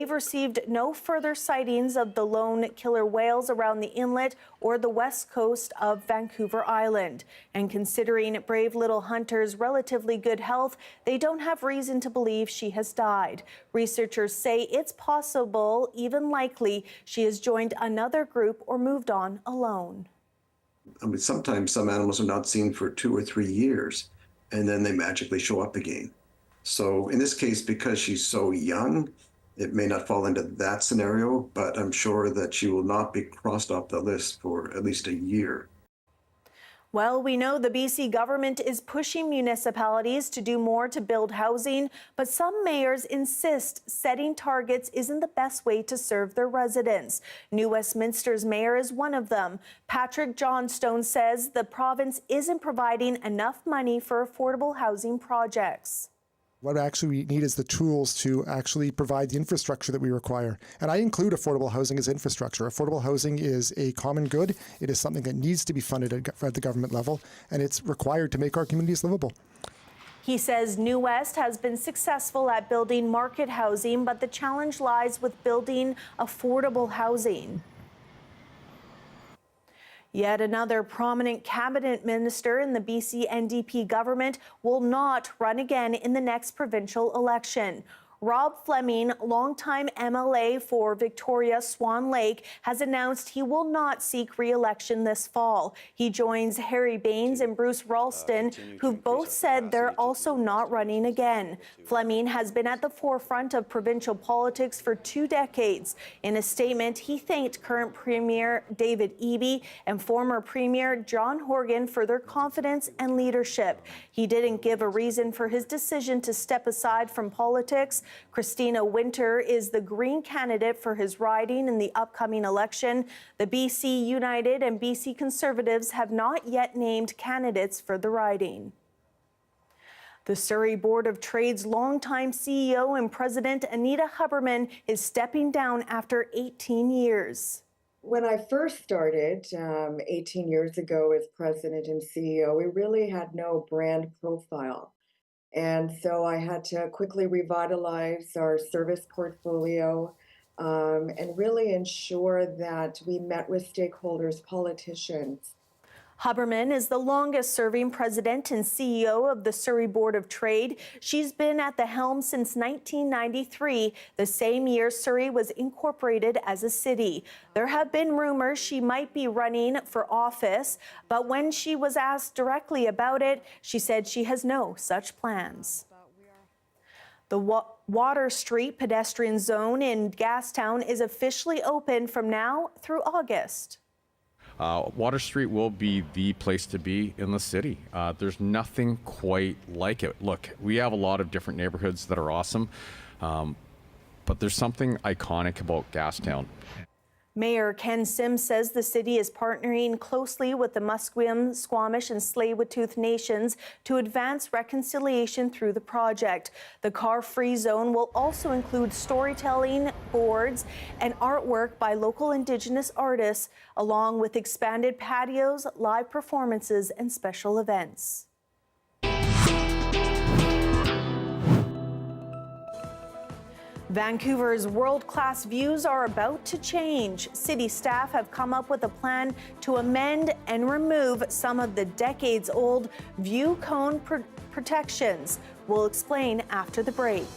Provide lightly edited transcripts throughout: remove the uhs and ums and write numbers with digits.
They've received no further sightings of the lone killer whales around the inlet or the west coast of Vancouver Island. And considering Brave Little Hunter's relatively good health, they don't have reason to believe she has died. Researchers say it's possible, even likely, she has joined another group or moved on alone. I mean, sometimes some animals are not seen for 2 or 3 years, and then they magically show up again. So in this case, because she's so young, it may not fall into that scenario, but I'm sure that she will not be crossed off the list for at least a year. Well, we know the BC government is pushing municipalities to do more to build housing, but some mayors insist setting targets isn't the best way to serve their residents. New Westminster's mayor is one of them. Patrick Johnstone says the province isn't providing enough money for affordable housing projects. What actually we need is the tools to actually provide the infrastructure that we require. And I include affordable housing as infrastructure. Affordable housing is a common good. It is something that needs to be funded at the government level, and it's required to make our communities livable. He says New West has been successful at building market housing, but the challenge lies with building affordable housing. Yet another prominent cabinet minister in the BC NDP government will not run again in the next provincial election. Rob Fleming, longtime MLA for Victoria Swan Lake, has announced he will not seek re-election this fall. He joins Harry Baines and Bruce Ralston, who've both said they're also not running again. Fleming has been at the forefront of provincial politics for 2 decades. In a statement, he thanked current Premier David Eby and former Premier John Horgan for their confidence and leadership. He didn't give a reason for his decision to step aside from politics. Christina Winter is the Green candidate for his riding in the upcoming election. The BC United and BC Conservatives have not yet named candidates for the riding. The Surrey Board of Trade's longtime CEO and president, Anita Huberman, is stepping down after 18 years. When I first started 18 years ago as president and CEO, we really had no brand profile. And so I had to quickly revitalize our service portfolio and really ensure that we met with stakeholders, politicians. Huberman is the longest-serving president and CEO of the Surrey Board of Trade. She's been at the helm since 1993, the same year Surrey was incorporated as a city. There have been rumors she might be running for office, but when she was asked directly about it, she said she has no such plans. The Water Street pedestrian zone in Gastown is officially open from now through August. Water Street will be the place to be in the city. There's nothing quite like it. Look, we have a lot of different neighborhoods that are awesome, but there's something iconic about Gastown. Mayor Ken Sims says the city is partnering closely with the Musqueam, Squamish and Tsleil-Waututh nations to advance reconciliation through the project. The car-free zone will also include storytelling, boards, and artwork by local Indigenous artists, along with expanded patios, live performances, and special events. Vancouver's world-class views are about to change. City staff have come up with a plan to amend and remove some of the decades-old view cone protections. We'll explain after the break.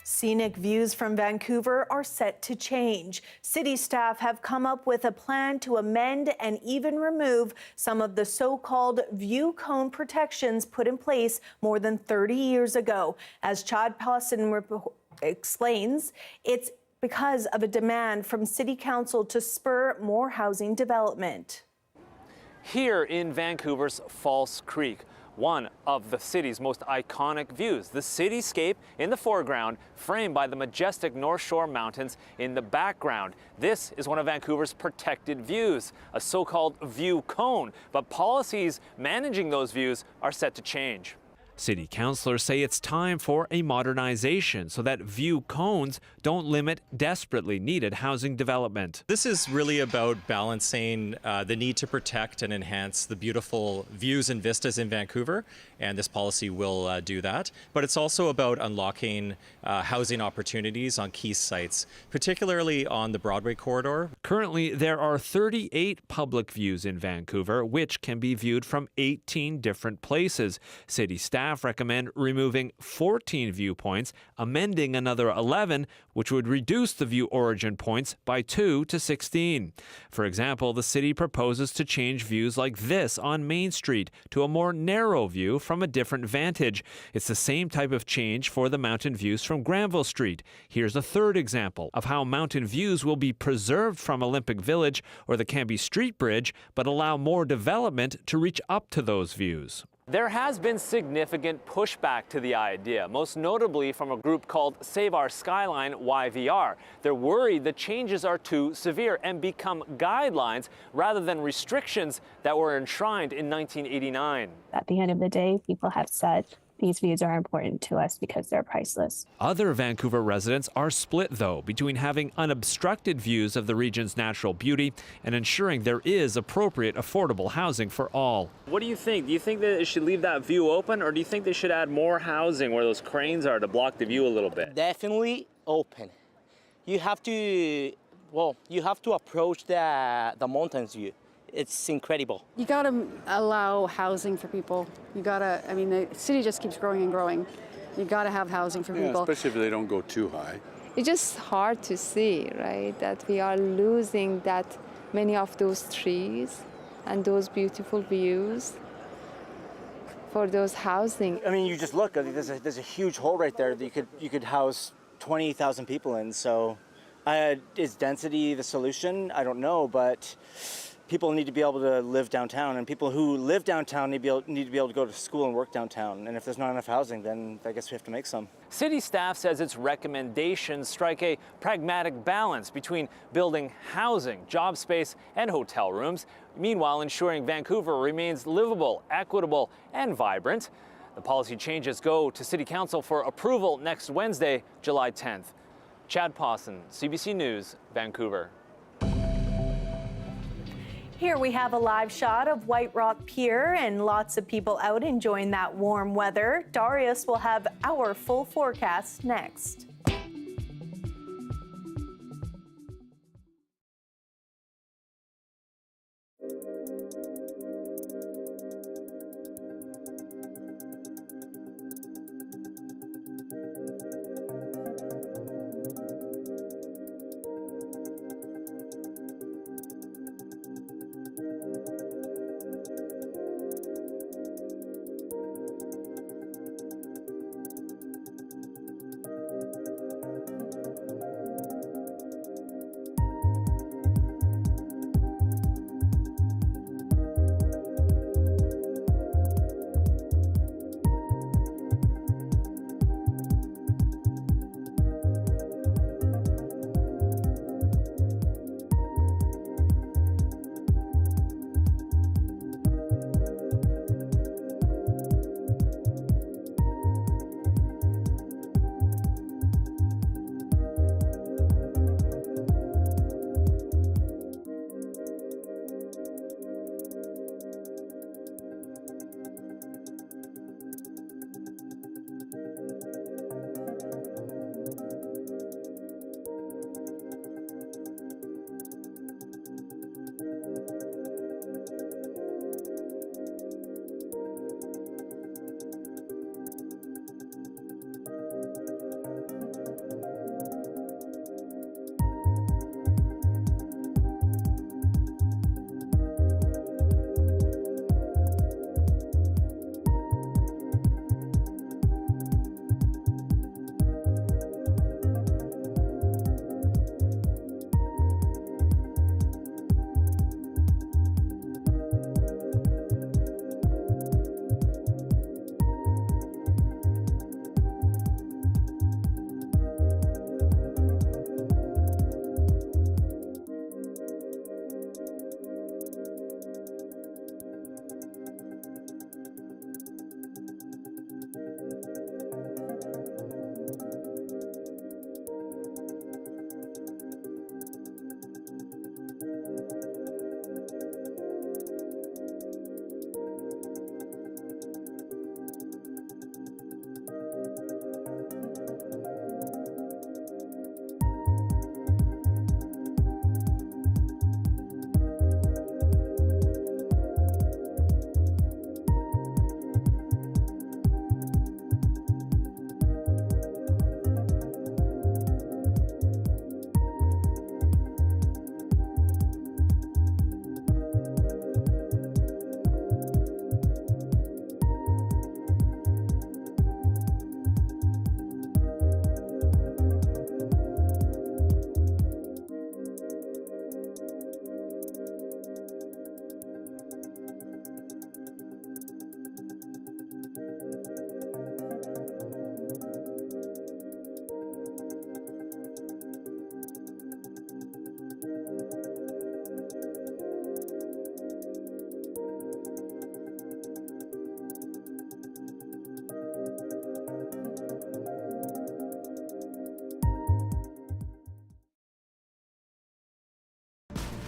Scenic views from Vancouver are set to change. City staff have come up with a plan to amend and even remove some of the so-called view cone protections put in place more than 30 years ago. As Chad Pawson explains, it's because of a demand from City Council to spur more housing development. Here in Vancouver's False Creek, one of the city's most iconic views, the cityscape in the foreground, framed by the majestic North Shore Mountains in the background. This is one of Vancouver's protected views, a so-called view cone, but policies managing those views are set to change. City councillors say it's time for a modernization so that view cones don't limit desperately needed housing development. This is really about balancing the need to protect and enhance the beautiful views and vistas in Vancouver, and this policy will do that. But it's also about unlocking housing opportunities on key sites, particularly on the Broadway corridor. Currently, there are 38 public views in Vancouver, which can be viewed from 18 different places. City staff recommend removing 14 viewpoints, amending another 11, which would reduce the view origin points by 2 to 16. For example, the city proposes to change views like this on Main Street to a more narrow view from a different vantage. It's the same type of change for the mountain views from Granville Street. Here's a third example of how mountain views will be preserved from Olympic Village or the Cambie Street Bridge, but allow more development to reach up to those views. There has been significant pushback to the idea, most notably from a group called Save Our Skyline YVR. They're worried the changes are too severe and become guidelines rather than restrictions that were enshrined in 1989. At the end of the day, people have said these views are important to us because they're priceless. Other Vancouver residents are split, though, between having unobstructed views of the region's natural beauty and ensuring there is appropriate, affordable housing for all. What do you think? Do you think that it should leave that view open, or do you think they should add more housing where those cranes are to block the view a little bit? Definitely open. You have to approach the mountains view. It's incredible. You gotta allow housing for people. I mean, the city just keeps growing and growing. You gotta have housing for people. Especially if they don't go too high. It's just hard to see, right, that we are losing that many of those trees and those beautiful views for those housing. I mean, you just look, there's a huge hole right there that you could house 20,000 people in. So is density the solution? I don't know, but people need to be able to live downtown, and people who live downtown need to be able to go to school and work downtown. And if there's not enough housing, then I guess we have to make some. City staff says its recommendations strike a pragmatic balance between building housing, job space, and hotel rooms, meanwhile ensuring Vancouver remains livable, equitable, and vibrant. The policy changes go to City Council for approval next Wednesday, July 10th. Chad Pawson, CBC News, Vancouver. Here we have a live shot of White Rock Pier and lots of people out enjoying that warm weather. Darius will have our full forecast next.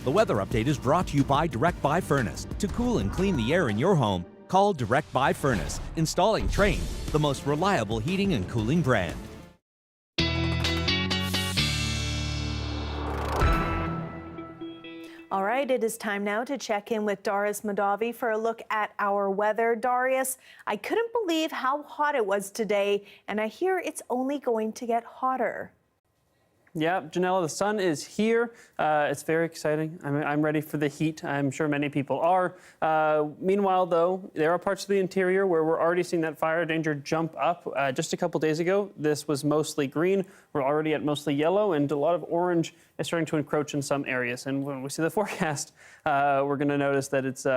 The weather update is brought to you by Direct Buy Furnace. To cool and clean the air in your home, call Direct Buy Furnace. Installing trained, the most reliable heating and cooling brand. All right, it is time now to check in with Darius Madavi for a look at our weather. Darius, I couldn't believe how hot it was today, and I hear it's only going to get hotter. Yeah, Janella, the sun is here. It's very exciting. I'm ready for the heat. I'm sure many people are. Meanwhile, though, there are parts of the interior where we're already seeing that fire danger jump up. Just a couple days ago, this was mostly green. We're already at mostly yellow, and a lot of orange is starting to encroach in some areas. And when we see the forecast, we're going to notice that it's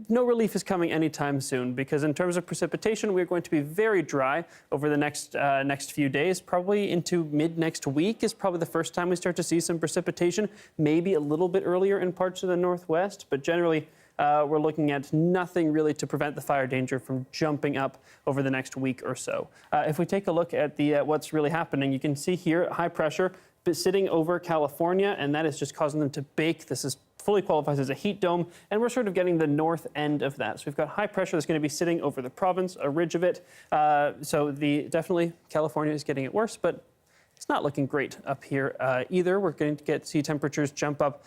no relief is coming anytime soon, because in terms of precipitation, we're going to be very dry over the next few days. Probably into mid next week is probably the first time we start to see some precipitation, maybe a little bit earlier in parts of the northwest, but generally we're looking at nothing really to prevent the fire danger from jumping up over the next week or so. If we take a look at what's really happening, you can see here high pressure sitting over California, and that is just causing them to bake. This is fully qualifies as a heat dome, and we're sort of getting the north end of that. So we've got high pressure that's going to be sitting over the province, a ridge of it. So definitely California is getting it worse, but it's not looking great up here either. We're going to see temperatures jump up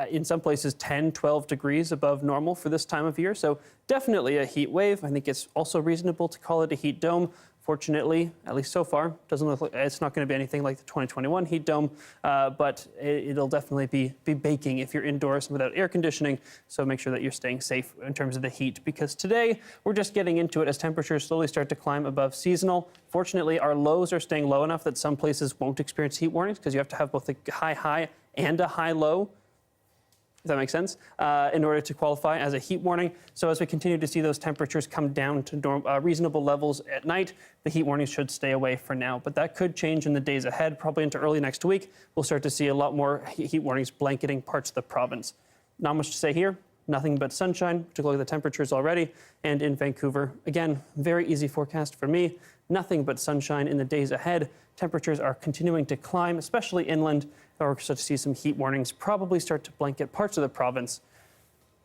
in some places 10, 12 degrees above normal for this time of year. So definitely a heat wave. I think it's also reasonable to call it a heat dome. Fortunately, at least so far, doesn't look like it's not going to be anything like the 2021 heat dome, but it'll definitely be baking if you're indoors without air conditioning. So make sure that you're staying safe in terms of the heat, because today we're just getting into it as temperatures slowly start to climb above seasonal. Fortunately, our lows are staying low enough that some places won't experience heat warnings, because you have to have both a high and a high low, if that makes sense, in order to qualify as a heat warning. So as we continue to see those temperatures come down to reasonable levels at night, the heat warnings should stay away for now. But that could change in the days ahead, probably into early next week. We'll start to see a lot more heat warnings blanketing parts of the province. Not much to say here. Nothing but sunshine. Took a look at the temperatures already. And in Vancouver, again, very easy forecast for me. Nothing but sunshine in the days ahead. Temperatures are continuing to climb, especially inland. We're start to see some heat warnings probably start to blanket parts of the province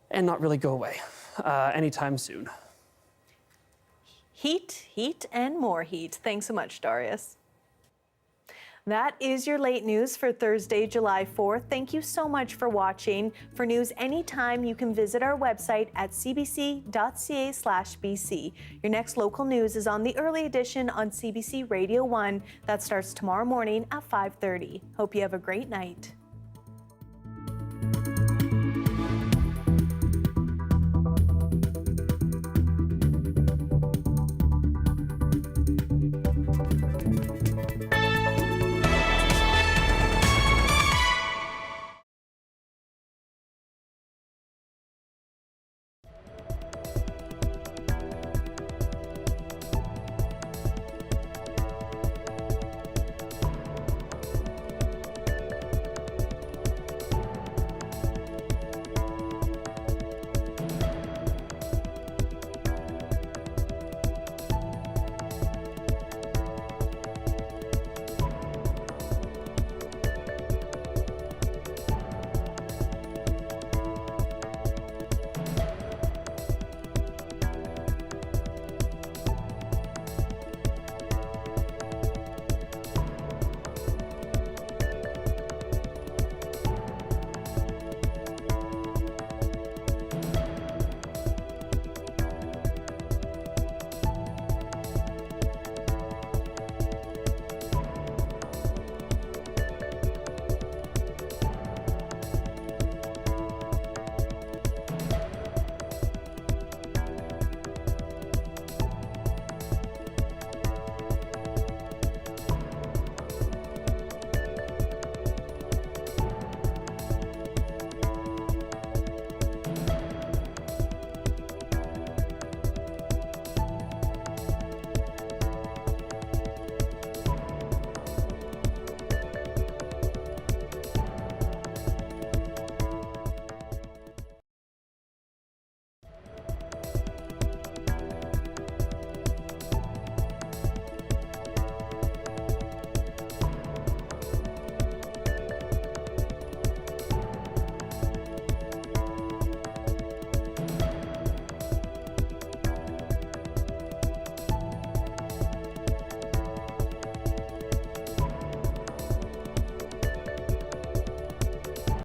and not really go away anytime soon. Heat, and more heat. Thanks so much, Darius. That is your late news for Thursday, July 4th. Thank you so much for watching. For news anytime, you can visit our website at cbc.ca/BC. Your next local news is on the early edition on CBC Radio 1. That starts tomorrow morning at 5:30. Hope you have a great night.